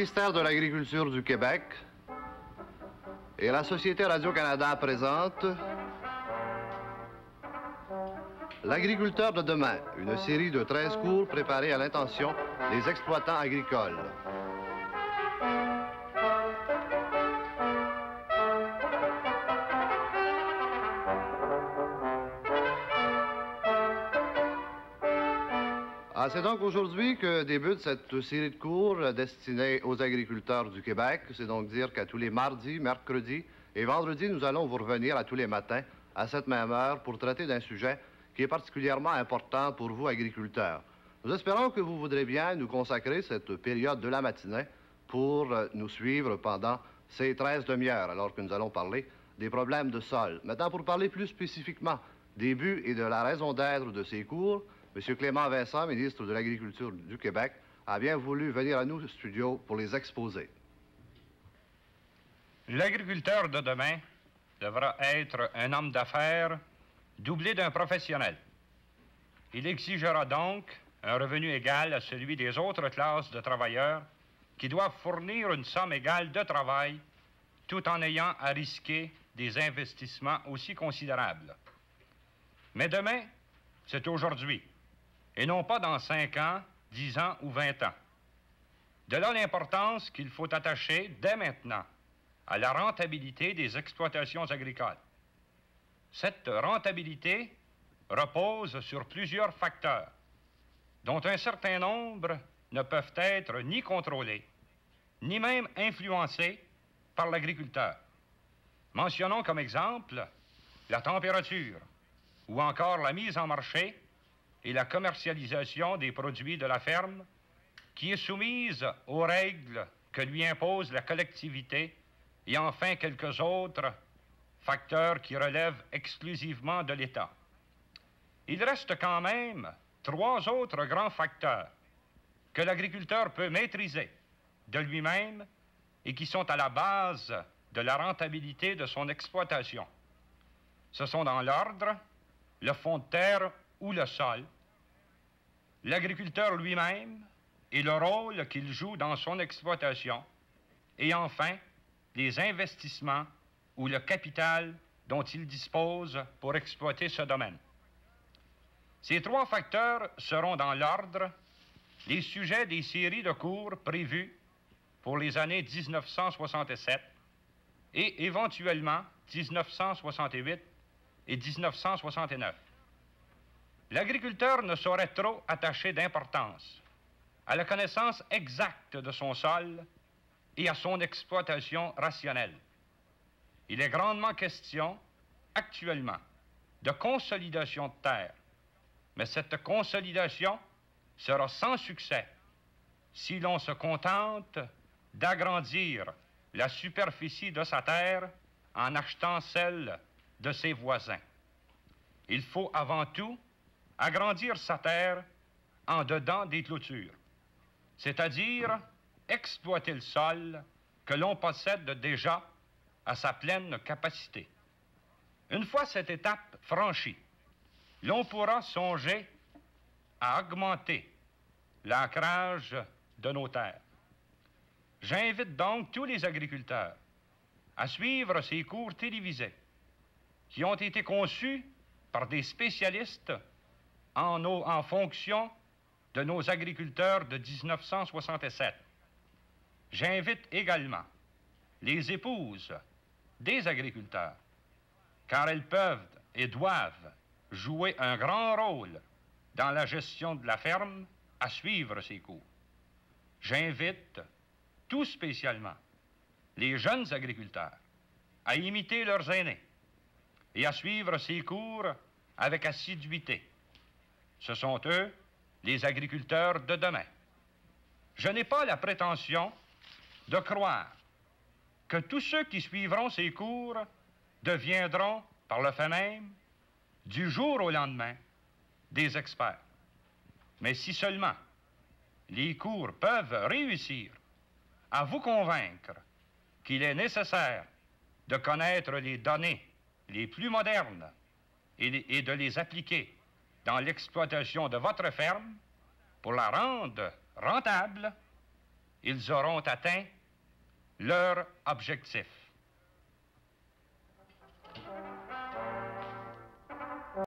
ministère de l'Agriculture du Québec et la Société Radio-Canada présente L'agriculteur de demain, une série de 13 cours préparés à l'intention des exploitants agricoles. C'est donc aujourd'hui que débute cette série de cours destinée aux agriculteurs du Québec. C'est donc dire qu'à tous les mardis, mercredis et vendredis, nous allons vous revenir à tous les matins à cette même heure pour traiter d'un sujet qui est particulièrement important pour vous, agriculteurs. Nous espérons que vous voudrez bien nous consacrer cette période de la matinée pour nous suivre pendant ces 13 demi-heures, alors que nous allons parler des problèmes de sol. Maintenant, pour parler plus spécifiquement des buts et de la raison d'être de ces cours, M. Clément Vincent, ministre de l'Agriculture du Québec, a bien voulu venir à nous au studio pour les exposer. L'agriculteur de demain devra être un homme d'affaires doublé d'un professionnel. Il exigera donc un revenu égal à celui des autres classes de travailleurs qui doivent fournir une somme égale de travail tout en ayant à risquer des investissements aussi considérables. Mais demain, c'est aujourd'hui, et non pas dans 5 ans, 10 ans ou 20 ans. De là l'importance qu'il faut attacher dès maintenant à la rentabilité des exploitations agricoles. Cette rentabilité repose sur plusieurs facteurs, dont un certain nombre ne peuvent être ni contrôlés, ni même influencés par l'agriculteur. Mentionnons comme exemple la température, ou encore la mise en marché et la commercialisation des produits de la ferme, qui est soumise aux règles que lui impose la collectivité, et enfin quelques autres facteurs qui relèvent exclusivement de l'État. Il reste quand même 3 autres grands facteurs que l'agriculteur peut maîtriser de lui-même et qui sont à la base de la rentabilité de son exploitation. Ce sont dans l'ordre le fond de terre ou le sol, l'agriculteur lui-même et le rôle qu'il joue dans son exploitation, et enfin les investissements ou le capital dont il dispose pour exploiter ce domaine. Ces 3 facteurs seront dans l'ordre les sujets des séries de cours prévues pour les années 1967 et éventuellement 1968 et 1969. L'agriculteur ne saurait trop attacher d'importance à la connaissance exacte de son sol et à son exploitation rationnelle. Il est grandement question, actuellement, de consolidation de terre, mais cette consolidation sera sans succès si l'on se contente d'agrandir la superficie de sa terre en achetant celle de ses voisins. Il faut avant tout agrandir sa terre en dedans des clôtures, c'est-à-dire exploiter le sol que l'on possède déjà à sa pleine capacité. Une fois cette étape franchie, l'on pourra songer à augmenter l'ancrage de nos terres. J'invite donc tous les agriculteurs à suivre ces cours télévisés qui ont été conçus par des spécialistes en fonction de nos agriculteurs de 1967. J'invite également les épouses des agriculteurs, car elles peuvent et doivent jouer un grand rôle dans la gestion de la ferme, à suivre ces cours. J'invite tout spécialement les jeunes agriculteurs à imiter leurs aînés et à suivre ces cours avec assiduité. Ce sont eux les agriculteurs de demain. Je n'ai pas la prétention de croire que tous ceux qui suivront ces cours deviendront, par le fait même, du jour au lendemain, des experts. Mais si seulement les cours peuvent réussir à vous convaincre qu'il est nécessaire de connaître les données les plus modernes et de les appliquer dans l'exploitation de votre ferme pour la rendre rentable, ils auront atteint leur objectif.